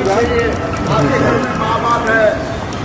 चाहिए। आपके घर में माँ बाप है,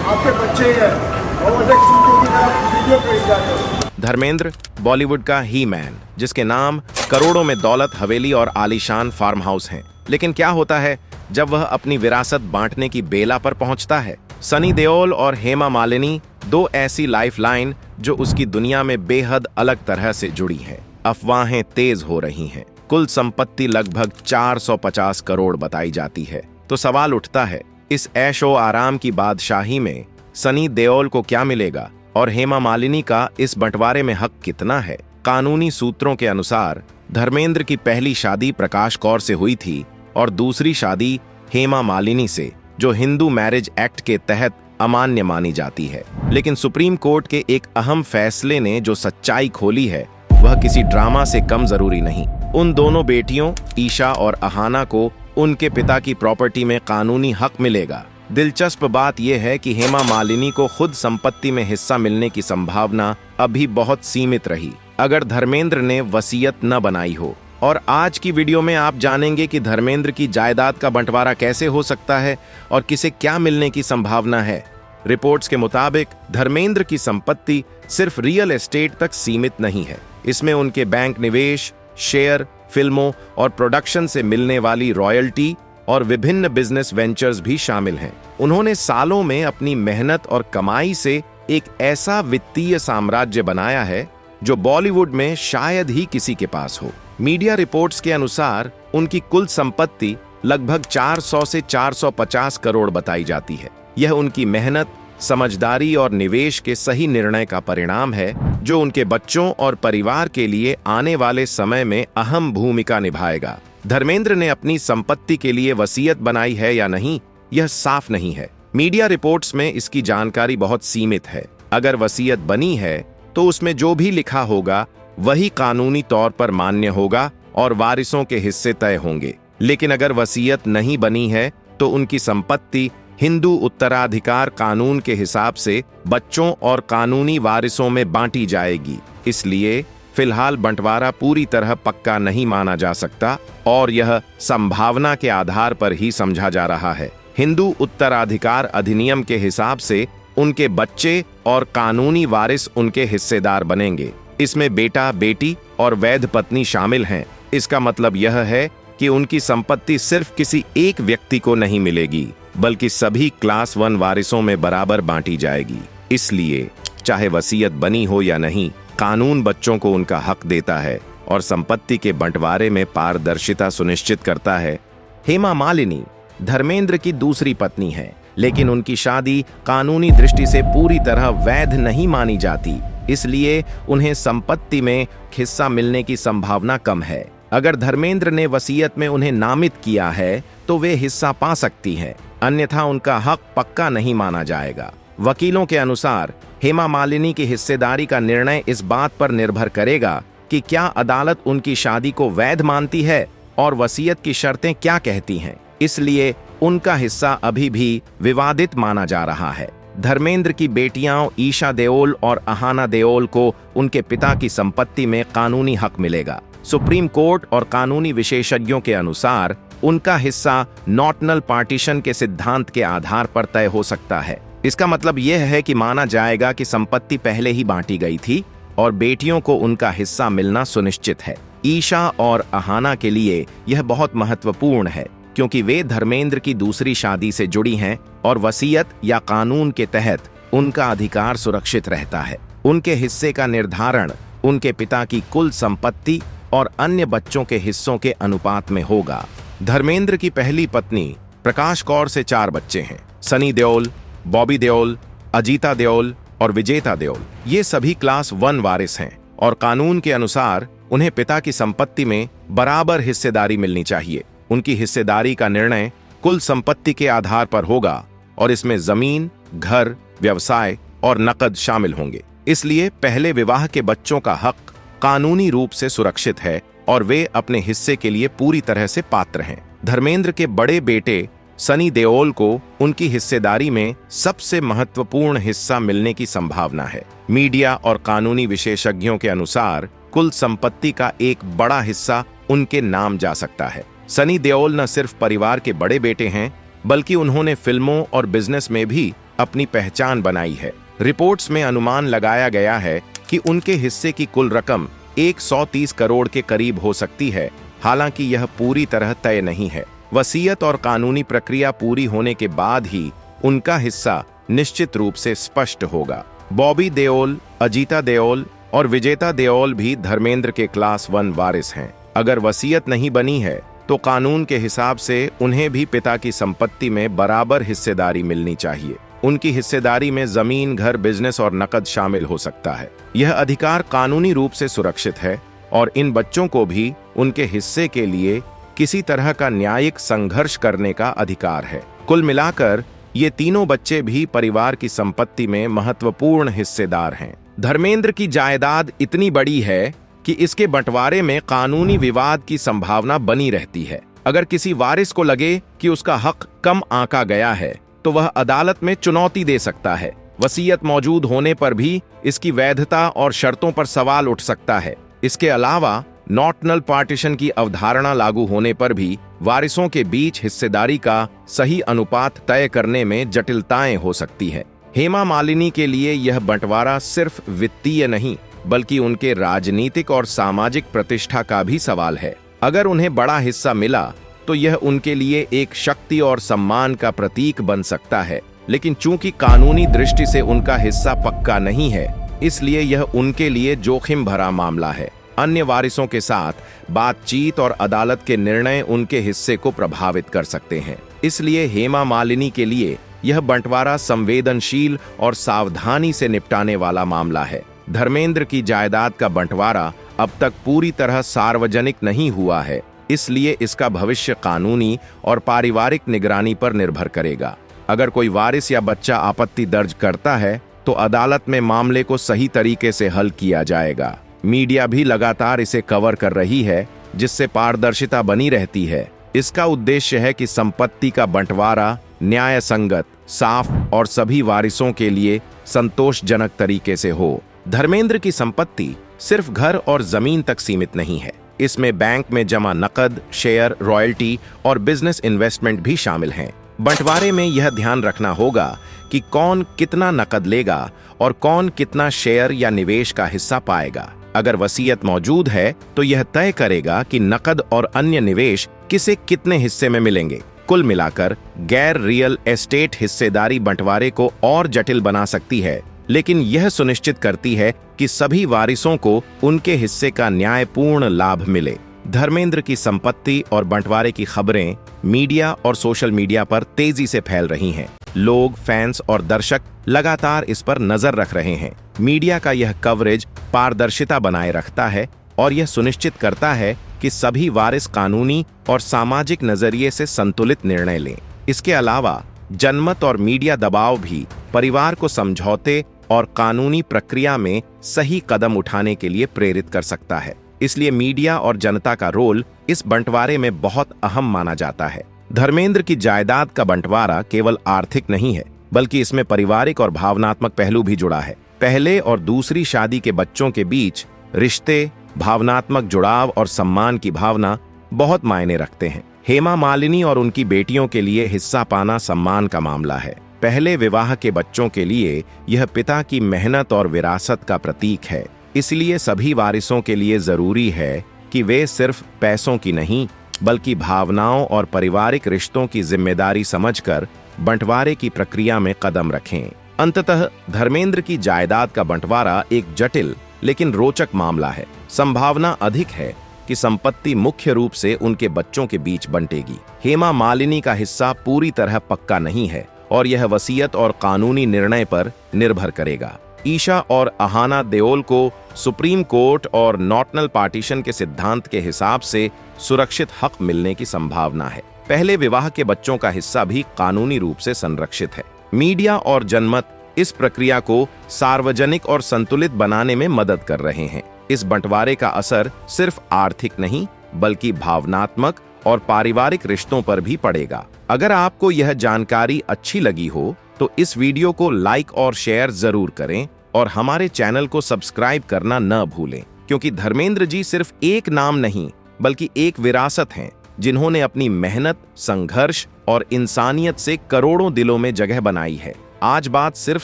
आपके बच्चे हैं और अधिक चीजों की तरफ वीडियो भेज जाते हो। धर्मेंद्र बॉलीवुड का ही मैन, जिसके नाम करोड़ों में दौलत, हवेली और आलीशान फार्म हाउस हैं। लेकिन क्या होता है जब वह अपनी विरासत बांटने की बेला पर पहुंचता है? सनी देओल और हेमा मालिनी, दो ऐसी लाइफलाइन जो उसकी दुनिया में बेहद अलग तरह से जुड़ी हैं। अफवाहें तेज हो रही हैं। कुल संपत्ति लगभग 450 करोड़ बताई जाती है। तो सवाल उठता है, इस ऐशो आराम की बादशाही में सनी देओल को क्या मिलेगा और हेमा मालिनी का इस बंटवारे में हक कितना है? कानूनी सूत्रों के अनुसार धर्मेंद्र की पहली शादी प्रकाश कौर से हुई थी और दूसरी शादी हेमा मालिनी से, जो हिंदू मैरिज एक्ट के तहत अमान्य मानी जाती है। लेकिन सुप्रीम कोर्ट के एक अहम फैसले ने जो सच्चाई खोली है वह किसी ड्रामा से कम जरूरी नहीं। उन दोनों बेटियों ईशा और अहाना को उनके पिता की प्रॉपर्टी में कानूनी हक मिलेगा। दिलचस्प बात यह है कि हेमा मालिनी को खुद संपत्ति में हिस्सा मिलने की संभावना अभी बहुत सीमित रही अगर धर्मेंद्र ने वसीयत न बनाई हो। और आज की वीडियो में आप जानेंगे कि धर्मेंद्र की जायदाद का बंटवारा कैसे हो सकता है और किसे क्या मिलने की संभावना है। रिपोर्ट्स के मुताबिक धर्मेंद्र की संपत्ति सिर्फ रियल एस्टेट तक सीमित नहीं है। इसमें उनके बैंक निवेश, शेयर, फिल्मों और प्रोडक्शन से मिलने वाली रॉयल्टी और विभिन्न बिजनेस वेंचर्स भी शामिल हैं। उन्होंने सालों में अपनी मेहनत और कमाई से एक ऐसा वित्तीय साम्राज्य बनाया है जो बॉलीवुड में शायद ही किसी के पास हो। मीडिया रिपोर्ट्स के अनुसार उनकी कुल संपत्ति लगभग 400 से 450 करोड़ बताई जाती है। यह उनकी मेहनत, समझदारी और निवेश के सही निर्णय का परिणाम है, जो उनके बच्चों और परिवार के लिए आने वाले समय में अहम भूमिका निभाएगा। धर्मेंद्र ने अपनी संपत्ति के लिए वसीयत बनाई है या नहीं, यह साफ नहीं है। मीडिया रिपोर्ट्स में इसकी जानकारी बहुत सीमित है। अगर वसीयत बनी है तो उसमें जो भी लिखा होगा वही कानूनी तौर पर मान्य होगा और वारिसों के हिस्से तय होंगे। लेकिन अगर वसीयत नहीं बनी है तो उनकी संपत्ति हिंदू उत्तराधिकार कानून के हिसाब से बच्चों और कानूनी वारिसों में बांटी जाएगी। इसलिए फिलहाल बंटवारा पूरी तरह पक्का नहीं माना जा सकता और यह संभावना के आधार पर ही समझा जा रहा है। हिंदू उत्तराधिकार अधिनियम के हिसाब से उनके बच्चे और कानूनी वारिस उनके हिस्सेदार बनेंगे। इसमें बेटा, बेटी और वैध पत्नी शामिल हैं। इसका मतलब यह है कि उनकी संपत्ति सिर्फ किसी एक व्यक्ति को नहीं मिलेगी, बल्कि सभी क्लास 1 वारिसों में बराबर बांटी जाएगी। इसलिए चाहे वसीयत बनी हो या नहीं, कानून बच्चों को उनका हक देता है और संपत्ति के बंटवारे में पारदर्शिता सुनिश्चित करता है। हेमा मालिनी धर्मेंद्र की दूसरी पत्नी है, लेकिन उनकी शादी कानूनी दृष्टि से पूरी तरह वैध नहीं मानी जाती, इसलिए उन्हें संपत्ति में हिस्सा मिलने की संभावना कम है। अगर धर्मेंद्र ने वसीयत में उन्हें नामित किया है तो वे हिस्सा पा सकती हैं, अन्यथा उनका हक पक्का नहीं माना जाएगा। वकीलों के अनुसार हेमा मालिनी की हिस्सेदारी का निर्णय इस बात पर निर्भर करेगा कि क्या अदालत उनकी शादी को वैध मानती है और वसीयत की शर्तें क्या कहती हैं। इसलिए उनका हिस्सा अभी भी विवादित माना जा रहा है। धर्मेंद्र की बेटियां ईशा देओल और अहाना देओल को उनके पिता की संपत्ति में कानूनी हक मिलेगा। सुप्रीम कोर्ट और कानूनी विशेषज्ञों के अनुसार उनका हिस्सा नॉटनल पार्टीशन के सिद्धांत के आधार पर तय हो सकता है। इसका मतलब यह है कि माना जाएगा कि संपत्ति पहले ही बांटी गई थी और बेटियों को उनका हिस्सा मिलना सुनिश्चित है। ईशा और अहाना के लिए यह बहुत महत्वपूर्ण है क्योंकि वे धर्मेंद्र की दूसरी शादी से जुड़ी हैं और वसीयत या कानून के तहत उनका अधिकार सुरक्षित रहता है। उनके हिस्से का निर्धारण उनके पिता की कुल संपत्ति और अन्य बच्चों के हिस्सों के अनुपात में होगा। धर्मेंद्र की पहली पत्नी प्रकाश कौर से 4 बच्चे हैं। सनी देओल, बॉबी देओल, अजीता देओल और विजेता देओल। ये सभी क्लास 1 वारिस हैं और कानून के अनुसार उन्हें पिता की संपत्ति में बराबर हिस्सेदारी मिलनी चाहिए। उनकी हिस्सेदारी का निर्णय कुल संपत्ति के आधार पर होगा और इसमें जमीन, घर, व्यवसाय और नकद शामिल होंगे। इसलिए पहले विवाह के बच्चों का हक कानूनी रूप से सुरक्षित है और वे अपने हिस्से के लिए पूरी तरह से पात्र हैं। धर्मेंद्र के बड़े बेटे सनी देओल को उनकी हिस्सेदारी में सबसे महत्वपूर्ण हिस्सा मिलने की संभावना है। मीडिया और कानूनी विशेषज्ञों के अनुसार कुल संपत्ति का एक बड़ा हिस्सा उनके नाम जा सकता है। सनी देओल न सिर्फ परिवार के बड़े बेटे हैं, बल्कि उन्होंने फिल्मों और बिजनेस में भी अपनी पहचान बनाई है। रिपोर्ट्स में अनुमान लगाया गया है कि उनके हिस्से की कुल रकम 130 करोड़ के करीब हो सकती है, हालांकि यह पूरी तरह तय नहीं है। वसीयत और कानूनी प्रक्रिया पूरी होने के बाद ही उनका हिस्सा निश्चित रूप से स्पष्ट होगा। बॉबी देओल, अजीता देओल और विजेता देओल भी धर्मेंद्र के क्लास 1 वारिस हैं। अगर वसीयत नहीं बनी है तो कानून के हिसाब से उन्हें भी पिता की संपत्ति में बराबर हिस्सेदारी मिलनी चाहिए। उनकी हिस्सेदारी में जमीन, घर, बिजनेस और नकद शामिल हो सकता है। यह अधिकार कानूनी रूप से सुरक्षित है और इन बच्चों को भी उनके हिस्से के लिए किसी तरह का न्यायिक संघर्ष करने का अधिकार है। कुल मिलाकर ये तीनों बच्चे भी परिवार की संपत्ति में महत्वपूर्ण हिस्सेदार हैं। धर्मेंद्र की जायदाद इतनी बड़ी है कि इसके बंटवारे में कानूनी विवाद की संभावना बनी रहती है। अगर किसी वारिस को लगे कि उसका हक कम आंका गया है तो वह अदालत में चुनौती दे सकता है। वसीयत मौजूद होने पर भी इसकी वैधता और शर्तों पर सवाल उठ सकता है। इसके अलावा नॉटनल पार्टीशन की अवधारणा लागू होने पर भी वारिसों के बीच हिस्सेदारी का सही अनुपात तय करने में जटिलताएं हो सकती है। हेमा मालिनी के लिए यह बंटवारा सिर्फ वित्तीय नहीं बल्कि उनके राजनीतिक और सामाजिक प्रतिष्ठा का भी सवाल है। अगर उन्हें बड़ा हिस्सा मिला तो यह उनके लिए एक शक्ति और सम्मान का प्रतीक बन सकता है, लेकिन चूंकि कानूनी दृष्टि से उनका हिस्सा पक्का नहीं है, इसलिए यह उनके लिए जोखिम भरा मामला है। अन्य वारिसों के साथ बातचीत और अदालत के निर्णय उनके हिस्से को प्रभावित कर सकते हैं। इसलिए हेमा मालिनी के लिए यह बंटवारा संवेदनशील और सावधानी से निपटाने वाला मामला है। धर्मेंद्र की जायदाद का बंटवारा अब तक पूरी तरह सार्वजनिक नहीं हुआ है, इसलिए इसका भविष्य कानूनी और पारिवारिक निगरानी पर निर्भर करेगा। अगर कोई वारिस या बच्चा आपत्ति दर्ज करता है तो अदालत में मामले को सही तरीके से हल किया जाएगा। मीडिया भी लगातार इसे कवर कर रही है, जिससे पारदर्शिता बनी रहती है। इसका उद्देश्य है कि संपत्ति का बंटवारा न्याय संगत, साफ और सभी वारिसों के लिए संतोषजनक तरीके से हो। धर्मेंद्र की संपत्ति सिर्फ घर और जमीन तक सीमित नहीं है। इसमें बैंक में जमा नकद, शेयर, रॉयल्टी और बिजनेस इन्वेस्टमेंट भी शामिल हैं। बंटवारे में यह ध्यान रखना होगा कि कौन कितना नकद लेगा और कौन कितना शेयर या निवेश का हिस्सा पाएगा। अगर वसीयत मौजूद है तो यह तय करेगा कि नकद और अन्य निवेश किसे कितने हिस्से में मिलेंगे। कुल मिलाकर गैर रियल एस्टेट हिस्सेदारी बंटवारे को और जटिल बना सकती है, लेकिन यह सुनिश्चित करती है कि सभी वारिसों को उनके हिस्से का न्यायपूर्ण लाभ मिले। धर्मेंद्र की संपत्ति और बंटवारे की खबरें मीडिया और सोशल मीडिया पर तेजी से फैल रही हैं। लोग, फैंस और दर्शक लगातार इस पर नजर रख रहे हैं। मीडिया का यह कवरेज पारदर्शिता बनाए रखता है और यह सुनिश्चित करता है कि सभी वारिस कानूनी और सामाजिक नजरिए से संतुलित निर्णय लें। इसके अलावा जनमत और मीडिया दबाव भी परिवार को समझौते और कानूनी प्रक्रिया में सही कदम उठाने के लिए प्रेरित कर सकता है। इसलिए मीडिया और जनता का रोल इस बंटवारे में बहुत अहम माना जाता है। धर्मेंद्र की जायदाद का बंटवारा केवल आर्थिक नहीं है, बल्कि इसमें पारिवारिक और भावनात्मक पहलू भी जुड़ा है। पहले और दूसरी शादी के बच्चों के बीच रिश्ते, भावनात्मक जुड़ाव और सम्मान की भावना बहुत मायने रखते हैं। हेमा मालिनी और उनकी बेटियों के लिए हिस्सा पाना सम्मान का मामला है। पहले विवाह के बच्चों के लिए यह पिता की मेहनत और विरासत का प्रतीक है। इसलिए सभी वारिसों के लिए जरूरी है कि वे सिर्फ पैसों की नहीं बल्कि भावनाओं और पारिवारिक रिश्तों की जिम्मेदारी समझकर बंटवारे की प्रक्रिया में कदम रखें। अंततः धर्मेंद्र की जायदाद का बंटवारा एक जटिल लेकिन रोचक मामला है। संभावना अधिक है कि संपत्ति मुख्य रूप से उनके बच्चों के बीच बंटेगी। हेमा मालिनी का हिस्सा पूरी तरह पक्का नहीं है और यह वसीयत और कानूनी निर्णय पर निर्भर करेगा। ईशा और अहाना देओल को सुप्रीम कोर्ट और नॉटनल पार्टीशन के सिद्धांत के हिसाब से सुरक्षित हक मिलने की संभावना है। पहले विवाह के बच्चों का हिस्सा भी कानूनी रूप से संरक्षित है। मीडिया और जनमत इस प्रक्रिया को सार्वजनिक और संतुलित बनाने में मदद कर रहे हैं। इस बंटवारे का असर सिर्फ आर्थिक नहीं बल्कि भावनात्मक और पारिवारिक रिश्तों पर भी पड़ेगा। अगर आपको यह जानकारी अच्छी लगी हो तो इस वीडियो को लाइक और शेयर जरूर करें और हमारे चैनल को सब्सक्राइब करना न भूलें, क्योंकि धर्मेंद्र जी सिर्फ एक नाम नहीं बल्कि एक विरासत हैं जिन्होंने अपनी मेहनत, संघर्ष और इंसानियत से करोड़ों दिलों में जगह बनाई है। आज बात सिर्फ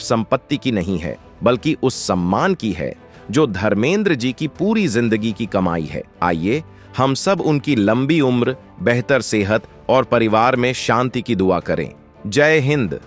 संपत्ति की नहीं है, बल्कि उस सम्मान की है जो धर्मेंद्र जी की पूरी जिंदगी की कमाई है। आइए हम सब उनकी लंबी उम्र, बेहतर सेहत और परिवार में शांति की दुआ करें। जय हिंद।